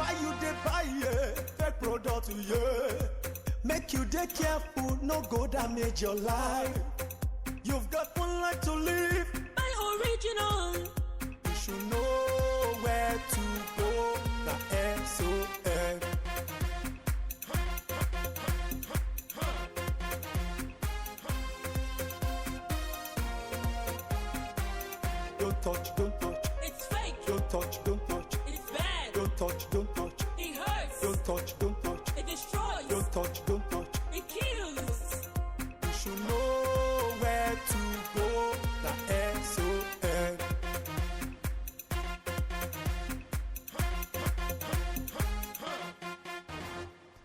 Why you dey buy fake product, Make you dey careful, no go damage your life. You've got one life to live. Buy original. You should know where to go. The SON. Don't touch, don't touch. It's fake. Don't touch, don't touch. It's bad. Don't touch, don't touch. It hurts. Don't touch, don't touch. It destroys. Don't touch, don't touch. It kills. You should know where to go. The SON.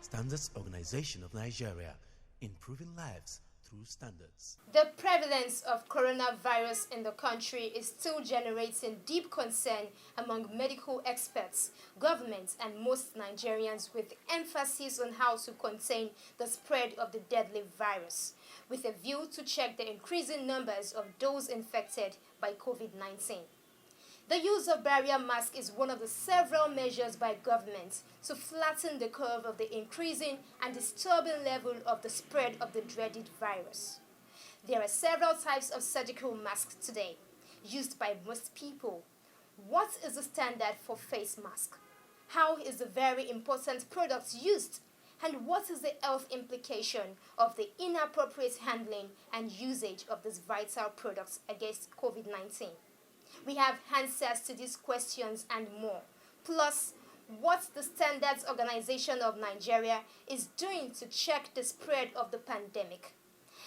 Standards Organization of Nigeria, improving lives through standards. The prevalence of coronavirus in the country is still generating deep concern among medical experts, governments, and most Nigerians, with emphasis on how to contain the spread of the deadly virus, with a view to check the increasing numbers of those infected by COVID-19. The use of barrier mask is one of the several measures by governments to flatten the curve of the increasing and disturbing level of the spread of the dreaded virus. There are several types of surgical masks today, used by most people. What is the standard for face mask? How is the very important product used? And what is the health implication of the inappropriate handling and usage of these vital products against COVID-19? We have answers to these questions and more. Plus, what the Standards Organization of Nigeria is doing to check the spread of the pandemic.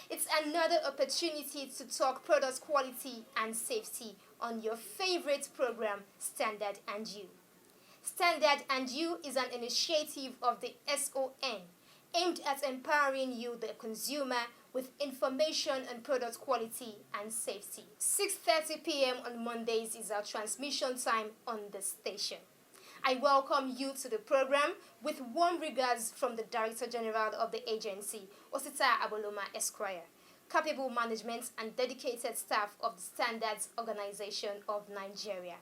It's another opportunity to talk product quality and safety on your favorite program, Standard and You. Standard and You is an initiative of the SON aimed at empowering you, the consumer, with information on product quality and safety. 6:30 p.m. on Mondays is our transmission time on the station. I welcome you to the program with warm regards from the Director General of the agency, Osita Aboloma Esquire, capable management and dedicated staff of the Standards Organization of Nigeria.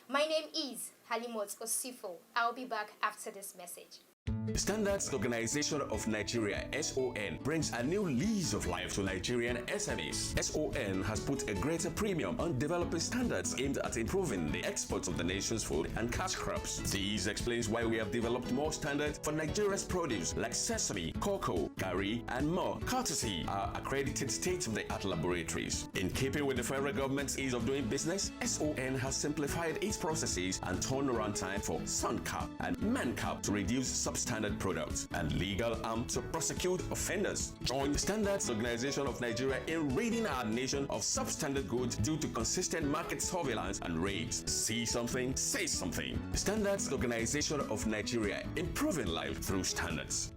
My name is Halimot Osifo. I'll be back after this message. The Standards Organization of Nigeria, SON, brings a new lease of life to Nigerian SMEs. SON has put a greater premium on developing standards aimed at improving the exports of the nation's food and cash crops. This explains why we have developed more standards for Nigeria's produce like sesame, cocoa, curry, and more, courtesy our accredited state-of-the-art laboratories. In keeping with the federal government's ease of doing business, SON has simplified its processes and turnaround time for SUNCAP and MANCAP to reduce substandard products and legal arm to prosecute offenders. Join the Standards Organization of Nigeria in ridding our nation of substandard goods due to consistent market surveillance and raids. See something, say something. The Standards Organization of Nigeria, improving life through standards.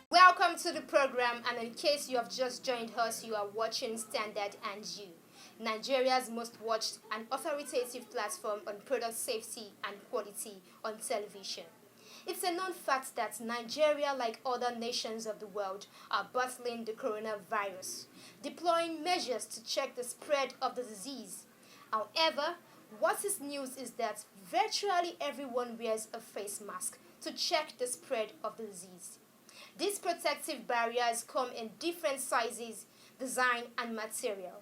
Welcome to the program, and in case you have just joined us, you are watching Standard and You, Nigeria's most watched and authoritative platform on product safety and quality on television. It's a known fact that Nigeria, like other nations of the world, are battling the coronavirus, deploying measures to check the spread of the disease. However, what is news is that virtually everyone wears a face mask to check the spread of the disease. These protective barriers come in different sizes, design, and material.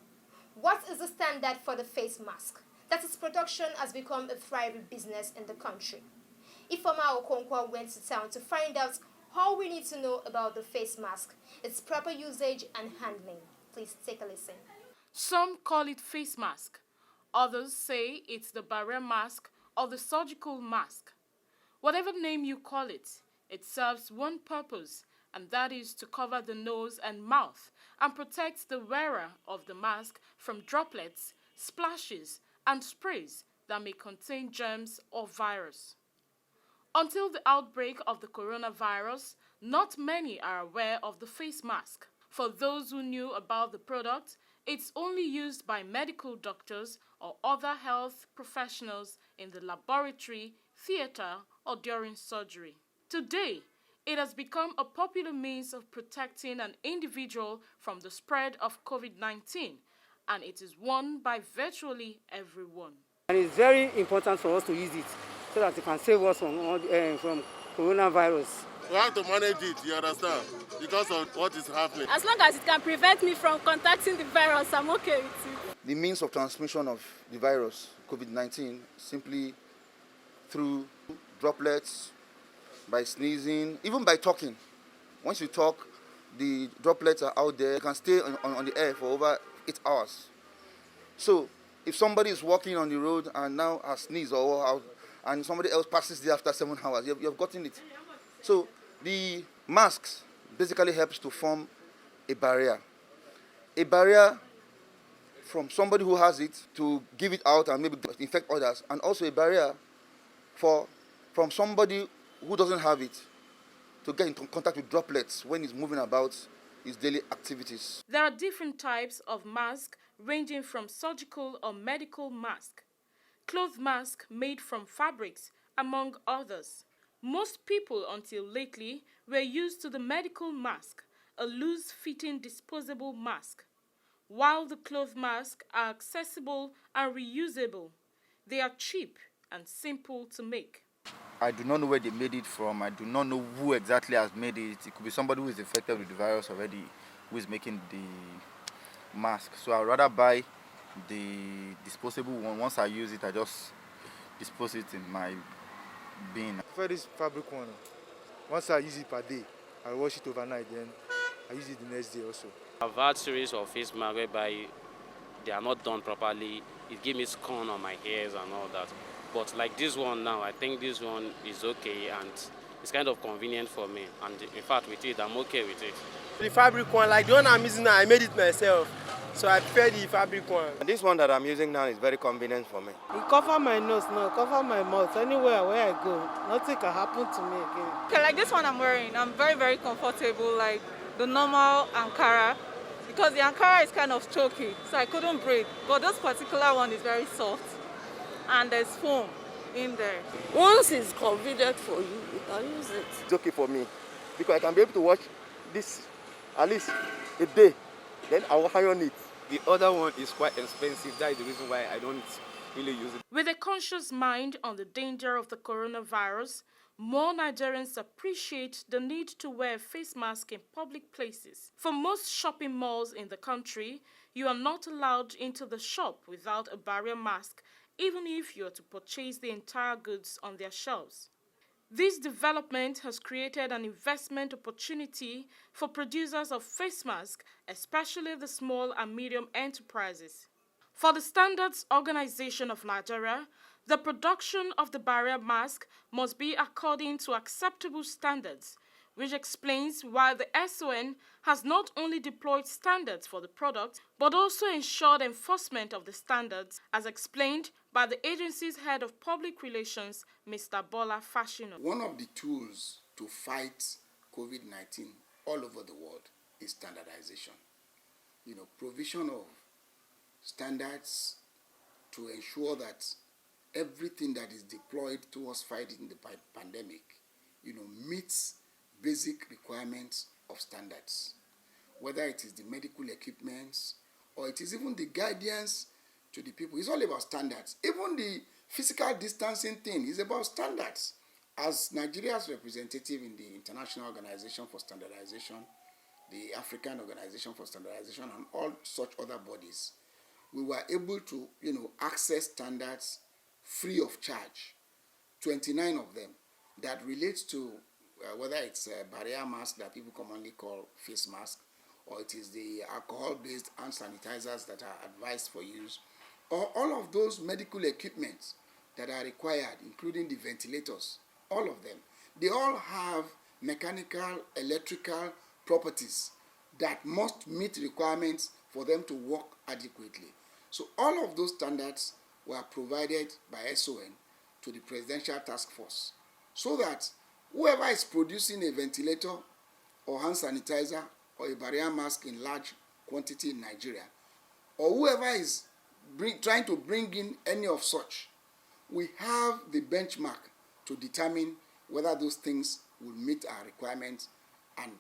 What is the standard for the face mask? That its production has become a thriving business in the country. Ifeoma Okonkwo went to town to find out all we need to know about the face mask, its proper usage and handling. Please take a listen. Some call it face mask. Others say it's the barrier mask or the surgical mask. Whatever name you call it, it serves one purpose, and that is to cover the nose and mouth and protect the wearer of the mask from droplets, splashes, and sprays that may contain germs or virus. Until the outbreak of the coronavirus, not many are aware of the face mask. For those who knew about the product, it's only used by medical doctors or other health professionals in the laboratory, theater, or during surgery. Today, it has become a popular means of protecting an individual from the spread of COVID-19, and it is worn by virtually everyone. And it's very important for us to use it so that it can save us from coronavirus. We have to manage it, you understand, because of what is happening. As long as it can prevent me from contacting the virus, I'm okay with it. The means of transmission of the virus, COVID-19, simply through droplets, by sneezing, even by talking. Once you talk, the droplets are out there. You can stay on the air for over 8 hours. So if somebody is walking on the road and now has sneezed and somebody else passes there after 7 hours, you have gotten it. So the masks basically helps to form a barrier. A barrier from somebody who has it to give it out and maybe infect others, and also a barrier from somebody who doesn't have it to get into contact with droplets when he's moving about his daily activities. There are different types of masks ranging from surgical or medical mask, cloth mask made from fabrics, among others. Most people until lately were used to the medical mask, a loose-fitting disposable mask. While the cloth masks are accessible and reusable, they are cheap and simple to make. I do not know where they made it from. I do not know who exactly has made it. It could be somebody who is infected with the virus already who is making the mask. So I'd rather buy the disposable one. Once I use it, I just dispose it in my bin. I prefer this fabric one. Once I use it per day, I wash it overnight, then I use it the next day also. I've had series of face masks whereby they are not done properly. It gives me scorn on my hairs and all that. But like this one now, I think this one is okay and it's kind of convenient for me. And in fact, with it, I'm okay with it. The fabric one, like the one I'm using now, I made it myself. So I prefer the fabric one. And this one that I'm using now is very convenient for me. It cover my nose now, cover my mouth. Anywhere where I go, nothing can happen to me again. Okay, like this one I'm wearing, I'm very, very comfortable, like the normal Ankara. Because the Ankara is kind of choky, so I couldn't breathe. But this particular one is very soft. And there's foam in there. Once it's convenient for you, you can use it. It's okay for me because I can be able to watch this at least a day, then I will iron it. The other one is quite expensive. That is the reason why I don't really use it. With a conscious mind on the danger of the coronavirus, more Nigerians appreciate the need to wear a face mask in public places. For most shopping malls in the country, you are not allowed into the shop without a barrier mask, even if you are to purchase the entire goods on their shelves. This development has created an investment opportunity for producers of face masks, especially the small and medium enterprises. For the Standards Organization of Nigeria, the production of the barrier mask must be according to acceptable standards, which explains why the SON has not only deployed standards for the product, but also ensured enforcement of the standards, as explained by the agency's head of public relations, Mr. Bola Fashino. One of the tools to fight COVID-19 all over the world is standardization. Provision of standards to ensure that everything that is deployed towards fighting the pandemic, meets basic requirements of standards, whether it is the medical equipments or it is even the guidance to the people. It's all about standards. Even the physical distancing thing is about standards. As Nigeria's representative in the International Organization for Standardization, the African Organization for Standardization, and all such other bodies, we were able to, access standards free of charge, 29 of them, that relates to whether it's a barrier mask that people commonly call face mask, or it is the alcohol-based hand sanitizers that are advised for use, or all of those medical equipment that are required, including the ventilators, all of them. They all have mechanical, electrical properties that must meet requirements for them to work adequately. So all of those standards were provided by SON to the Presidential Task Force, so that whoever is producing a ventilator or hand sanitizer or a barrier mask in large quantity in Nigeria, or whoever is trying to bring in any of such, we have the benchmark to determine whether those things will meet our requirements and,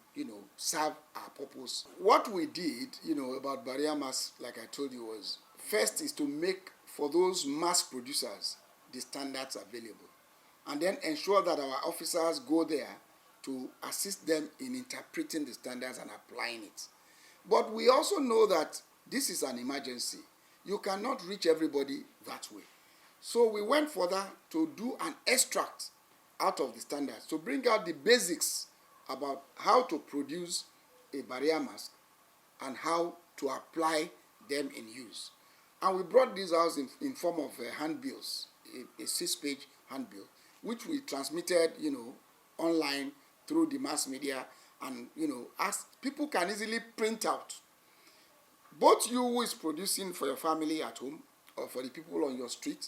serve our purpose. What we did, about barrier masks, like I told you, was first is to make for those mask producers the standards available, and then ensure that our officers go there to assist them in interpreting the standards and applying it. But we also know that this is an emergency. You cannot reach everybody that way. So we went further to do an extract out of the standards, to bring out the basics about how to produce a barrier mask and how to apply them in use. And we brought these out in form of handbills, a 6-page handbill, which we transmitted, online through the mass media, and, as people can easily print out. Both you who is producing for your family at home, or for the people on your street,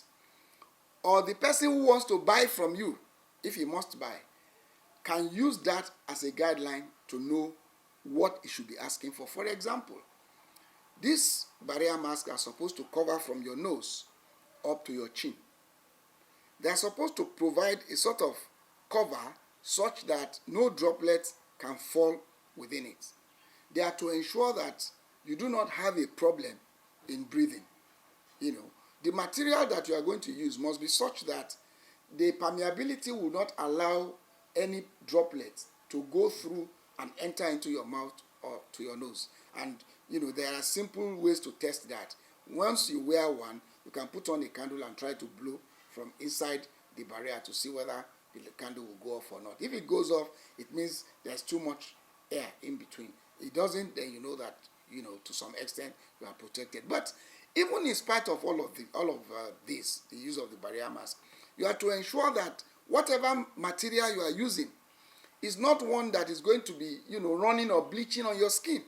or the person who wants to buy from you, if he must buy, can use that as a guideline to know what he should be asking for. For example, these barrier masks are supposed to cover from your nose up to your chin. They are supposed to provide a sort of cover such that no droplets can fall within it. They are to ensure that you do not have a problem in breathing. The material that you are going to use must be such that the permeability will not allow any droplets to go through and enter into your mouth or to your nose. And, there are simple ways to test that. Once you wear one, you can put on a candle and try to blow from inside the barrier to see whether the candle will go off or not. If it goes off, it means there's too much air in between. It doesn't, then you know that, to some extent you are protected. But even in spite of all of this, the use of the barrier mask, you have to ensure that whatever material you are using is not one that is going to be, running or bleaching on your skin.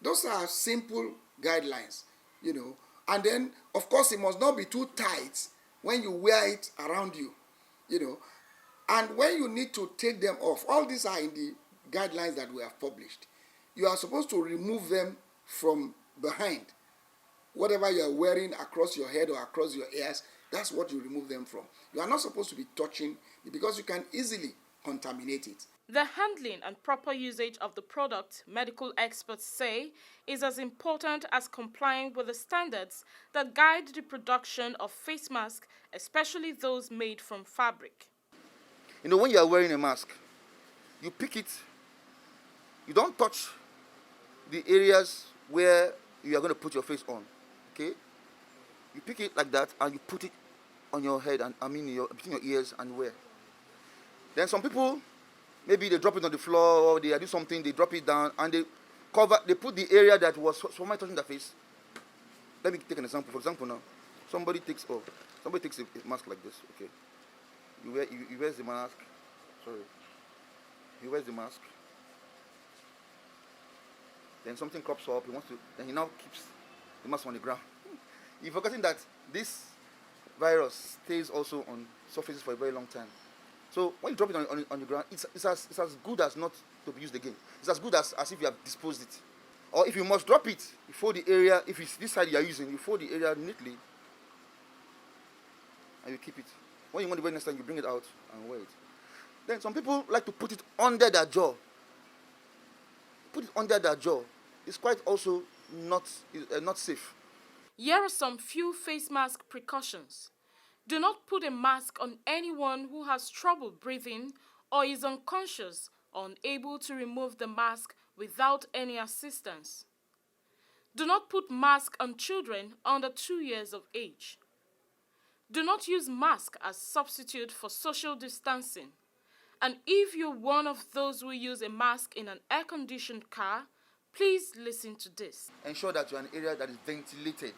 Those are simple guidelines, And then, of course, it must not be too tight when you wear it around you, And when you need to take them off, all these are in the guidelines that we have published. You are supposed to remove them from behind. Whatever you are wearing across your head or across your ears, that's what you remove them from. You are not supposed to be touching it because you can easily contaminate it. The handling and proper usage of the product, medical experts say, is as important as complying with the standards that guide the production of face masks, especially those made from fabric. When you are wearing a mask, you pick it, you don't touch the areas where you are going to put your face on, okay? You pick it like that and you put it on your head, and between your ears and wear. Then some people, maybe they drop it on the floor or they do something, they drop it down and they put the area that was somebody touching their face. Let me take an example. For example now, somebody takes a mask like this, okay? He wears the mask. Sorry. He wears the mask. Then something crops up. Then he now keeps the mask on the ground. You've forgotten that this virus stays also on surfaces for a very long time. So when you drop it on the ground, it's as good as not to be used again. It's as good as if you have disposed it. Or if you must drop it, you fold the area. If it's this side you are using, you fold the area neatly and you keep it. When you want to wear next time, you bring it out and wear it. Then some people like to put it under their jaw. Put it under their jaw. It's quite also not safe. Here are some few face mask precautions. Do not put a mask on anyone who has trouble breathing or is unconscious or unable to remove the mask without any assistance. Do not put mask on children under 2 years of age. Do not use mask as substitute for social distancing. And if you're one of those who use a mask in an air-conditioned car, please listen to this. Ensure that you're in an area that is ventilated.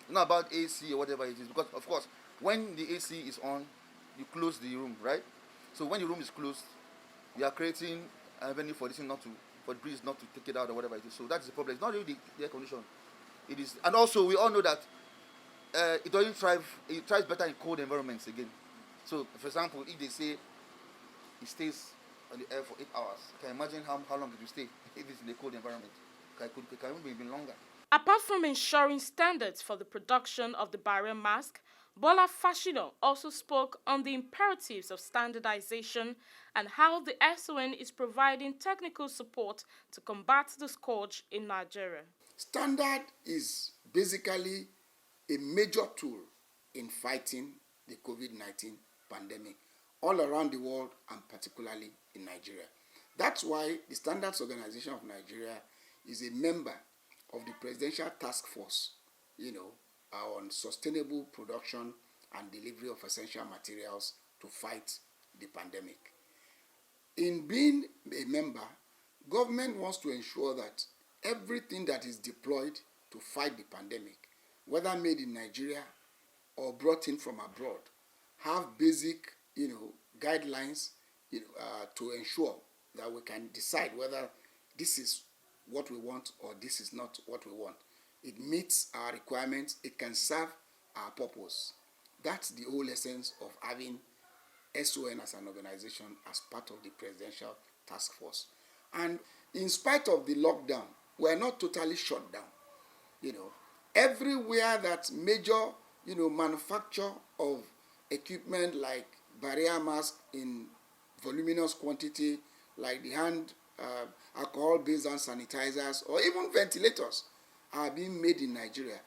Not about AC or whatever it is, because of course, when the AC is on, you close the room, right? So when the room is closed, you are creating an avenue for the breeze not to take it out or whatever it is. So that's the problem. It's not really the air condition. It is, and also we all know that it doesn't thrive. It thrives better in cold environments again. So, for example, if they say it stays on the air for 8 hours, you can imagine how long it will stay if it's in a cold environment. It can even be even longer. Apart from ensuring standards for the production of the barrier mask, Bola Fashino also spoke on the imperatives of standardization and how the SON is providing technical support to combat the scourge in Nigeria. Standard is basically a major tool in fighting the COVID-19 pandemic all around the world and particularly in Nigeria. That's why the Standards Organization of Nigeria is a member of the Presidential Task Force, on sustainable production and delivery of essential materials to fight the pandemic. In being a member, government wants to ensure that everything that is deployed to fight the pandemic, whether made in Nigeria or brought in from abroad, have basic, guidelines, to ensure that we can decide whether this is what we want or this is not what we want. It meets our requirements, it can serve our purpose. That's the whole essence of having SON as an organization as part of the Presidential Task Force. And in spite of the lockdown, we're not totally shut down. Everywhere that major, manufacture of equipment like barrier mask in voluminous quantity, like the hand alcohol-based hand sanitizers, or even ventilators are being made in Nigeria.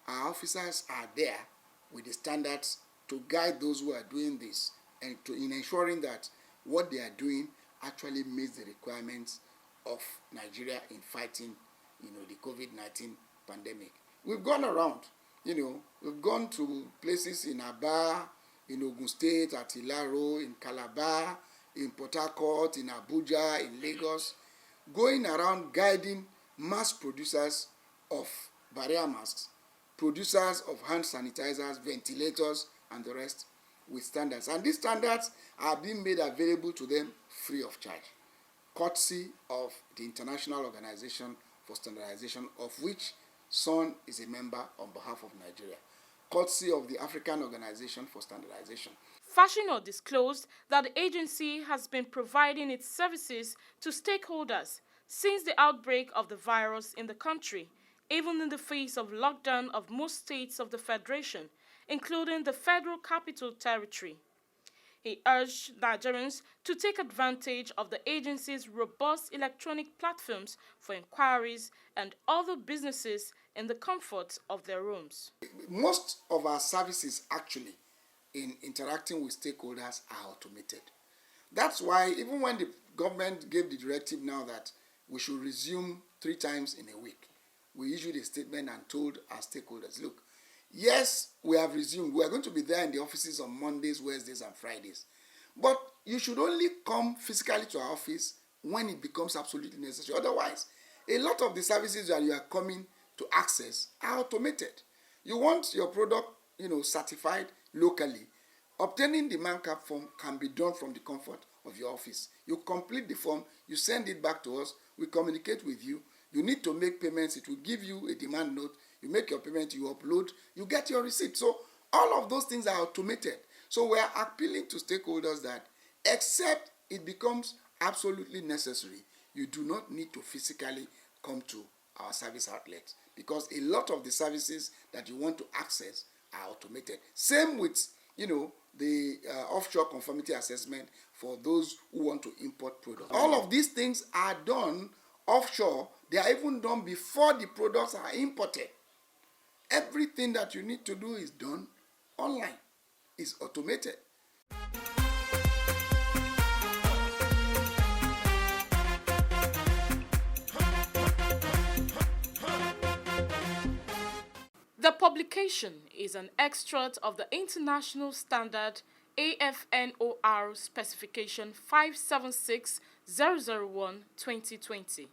Our officers are there with the standards to guide those who are doing this and in ensuring that what they are doing actually meets the requirements of Nigeria in fighting, the COVID-19 pandemic. We've gone around, we've gone to places in Aba, in Ogun State, at Ilaro, in Calabar, in Port Harcourt, in Abuja, in Lagos, going around guiding mass producers of barrier masks, producers of hand sanitizers, ventilators, and the rest with standards. And these standards are being made available to them free of charge, courtesy of the International Organization for Standardization, of which SON is a member on behalf of Nigeria, courtesy of the African Organization for Standardization. Fashino disclosed that the agency has been providing its services to stakeholders since the outbreak of the virus in the country, even in the face of lockdown of most states of the Federation, including the Federal Capital Territory. He urged Nigerians to take advantage of the agency's robust electronic platforms for inquiries and other businesses in the comfort of their rooms. Most of our services actually in interacting with stakeholders are automated. That's why even when the government gave the directive now that we should resume 3 times in a week, we issued a statement and told our stakeholders, look, yes, we have resumed. We are going to be there in the offices on Mondays, Wednesdays, and Fridays. But you should only come physically to our office when it becomes absolutely necessary. Otherwise, a lot of the services that you are coming to access are automated. You want your product, certified locally. Obtaining the MANCAP form can be done from the comfort of your office. You complete the form, you send it back to us, we communicate with you. You need to make payments, it will give you a demand note. You make your payment, you upload, you get your receipt. So all of those things are automated. So we are appealing to stakeholders that except it becomes absolutely necessary, you do not need to physically come to our service outlets, because a lot of the services that you want to access are automated. Same with, the offshore conformity assessment for those who want to import products. All of these things are done offshore. They are even done before the products are imported. Everything that you need to do is done online, is automated. The publication is an extract of the International Standard AFNOR Specification 576001-2020,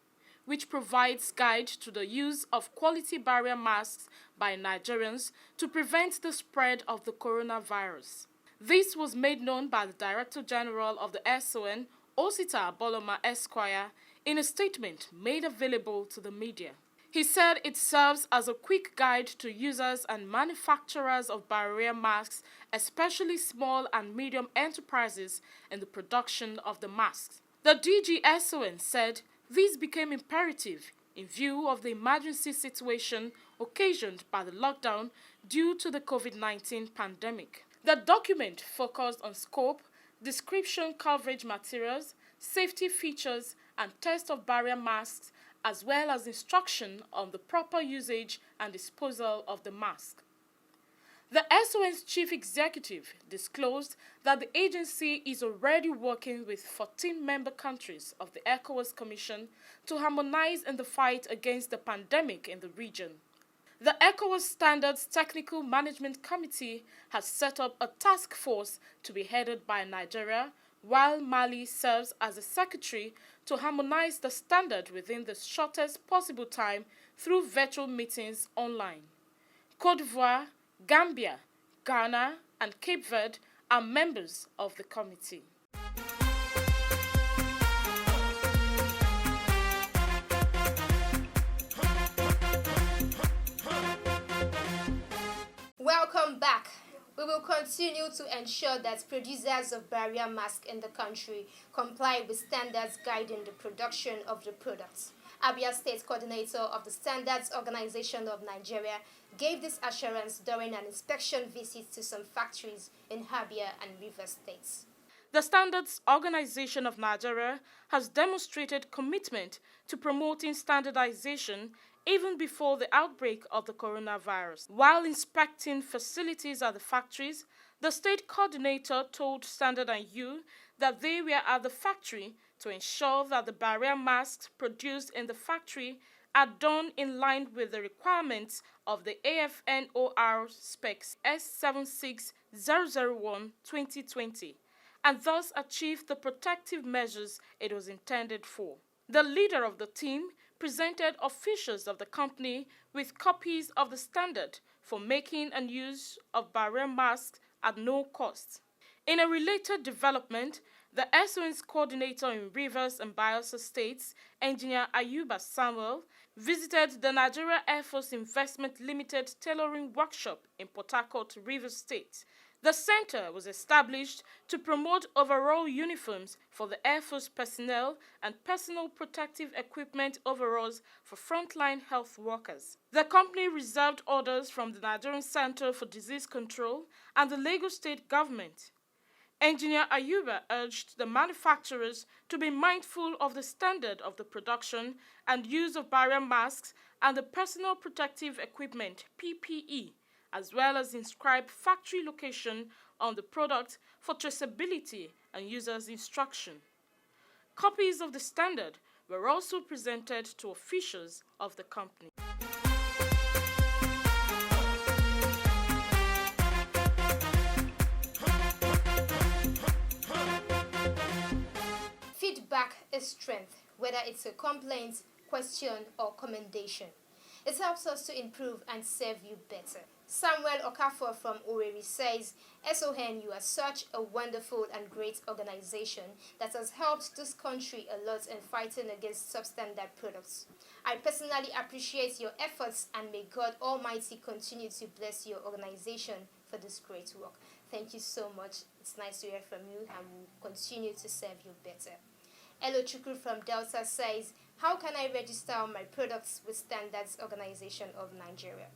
which provides guide to the use of quality barrier masks by Nigerians to prevent the spread of the coronavirus. This was made known by the Director General of the SON, Osita Boloma Esquire, in a statement made available to the media. He said it serves as a quick guide to users and manufacturers of barrier masks, especially small and medium enterprises in the production of the masks. The DGSON said this became imperative in view of the emergency situation occasioned by the lockdown due to the COVID-19 pandemic. The document focused on scope, description, coverage materials, safety features, and test of barrier masks, as well as instruction on the proper usage and disposal of the mask. The SON's chief executive disclosed that the agency is already working with 14 member countries of the ECOWAS Commission to harmonize in the fight against the pandemic in the region. The ECOWAS Standards Technical Management Committee has set up a task force to be headed by Nigeria, while Mali serves as a secretary to harmonize the standard within the shortest possible time through virtual meetings online. Côte d'Ivoire, Gambia, Ghana, and Cape Verde are members of the committee. Welcome back. We will continue to ensure that producers of barrier masks in the country comply with standards guiding the production of the products. Abia State Coordinator of the Standards Organization of Nigeria gave this assurance during an inspection visit to some factories in Abia and Rivers states. The Standards Organization of Nigeria has demonstrated commitment to promoting standardization even before the outbreak of the coronavirus. While inspecting facilities at the factories, the state coordinator told Standard & U that they were at the factory to ensure that the barrier masks produced in the factory are done in line with the requirements of the AFNOR specs S76001-2020 and thus achieve the protective measures it was intended for. The leader of the team presented officials of the company with copies of the standard for making and use of barrier masks at no cost. In a related development, the SON's coordinator in Rivers and Bayelsa states, Engineer Ayuba Samuel, visited the Nigeria Air Force Investment Limited tailoring workshop in Port Harcourt, Rivers State. The center was established to promote overall uniforms for the Air Force personnel and personal protective equipment overalls for frontline health workers. The company reserved orders from the Nigerian Center for Disease Control and the Lagos State government. Engineer Ayuba urged the manufacturers to be mindful of the standard of the production and use of barrier masks and the personal protective equipment (PPE), as well as inscribe factory location on the product for traceability and users' instruction. Copies of the standard were also presented to officials of the company. Feedback is strength, whether it's a complaint, question, or commendation. It helps us to improve and serve you better. Samuel Okafor from Owerri says, SON, you are such a wonderful and great organization that has helped this country a lot in fighting against substandard products. I personally appreciate your efforts and may God Almighty continue to bless your organization for this great work. Thank you so much. It's nice to hear from you and we'll continue to serve you better. Elo Chukwu from Delta says, how can I register my products with Standards Organization of Nigeria?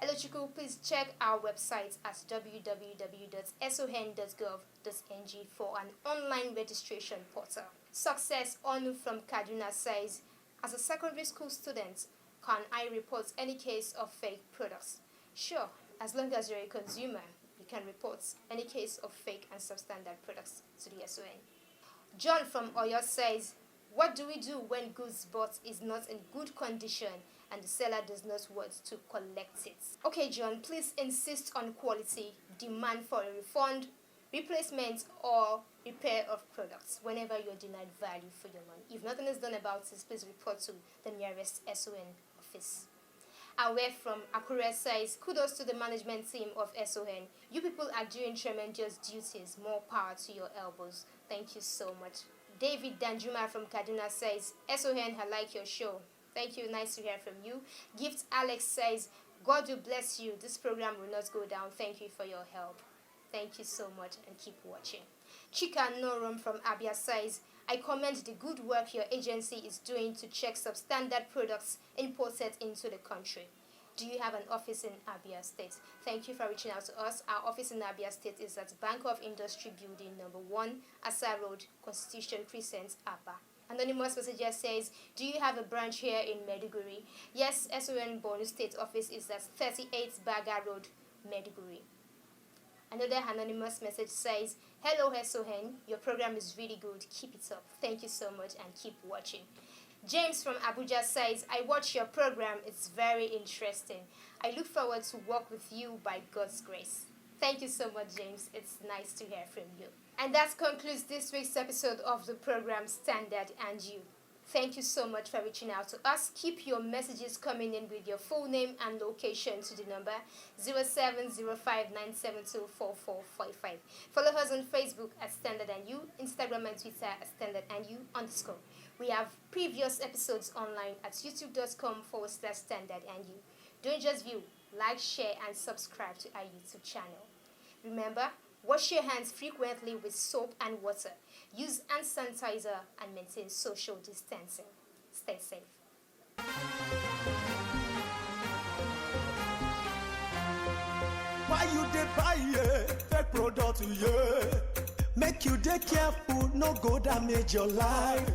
Elo Chukwu, please check our website at www.son.gov.ng for an online registration portal. Success Onu from Kaduna says, as a secondary school student, can I report any case of fake products? Sure, as long as you're a consumer, you can report any case of fake and substandard products to the SON. John from Oyo says, what do we do when goods bought is not in good condition and the seller does not want to collect it? Okay, John, please insist on quality, demand for a refund, replacement, or repair of products whenever you're denied value for your money. If nothing is done about it, please report to the nearest SON office. Aware from Akure says, kudos to the management team of SON. You people are doing tremendous duties. More power to your elbows. Thank you so much. David Danjuma from Kaduna says, SON, I like your show. Thank you. Nice to hear from you. Gift Alex says, God will bless you. This program will not go down. Thank you for your help. Thank you so much and keep watching. Chika Norum from Abia says, I commend the good work your agency is doing to check substandard products imported into the country. Do you have an office in Abia State? Thank you for reaching out to us. Our office in Abia State is at Bank of Industry Building, number 1, Asa Road, Constitution Crescent, Aba. Anonymous messenger says, do you have a branch here in Maiduguri? Yes, SON Borno State office is at 38 Baga Road, Maiduguri. Another anonymous message says, hello SON, your program is really good. Keep it up. Thank you so much and keep watching. James from Abuja says, I watch your program. It's very interesting. I look forward to work with you by God's grace. Thank you so much, James. It's nice to hear from you. And that concludes this week's episode of the program Standard and You. Thank you so much for reaching out to us. Keep your messages coming in with your full name and location to the number 0705-972-4445. Follow us on Facebook at Standard and You, Instagram and Twitter at Standard and You _. We have previous episodes online at youtube.com/Standard and You. Don't just view, like, share, and subscribe to our YouTube channel. Remember, wash your hands frequently with soap and water. Use hand sanitizer and maintain social distancing. Stay safe. Why you dey buy fake product, yeah? Make you dey careful, no go damage your life.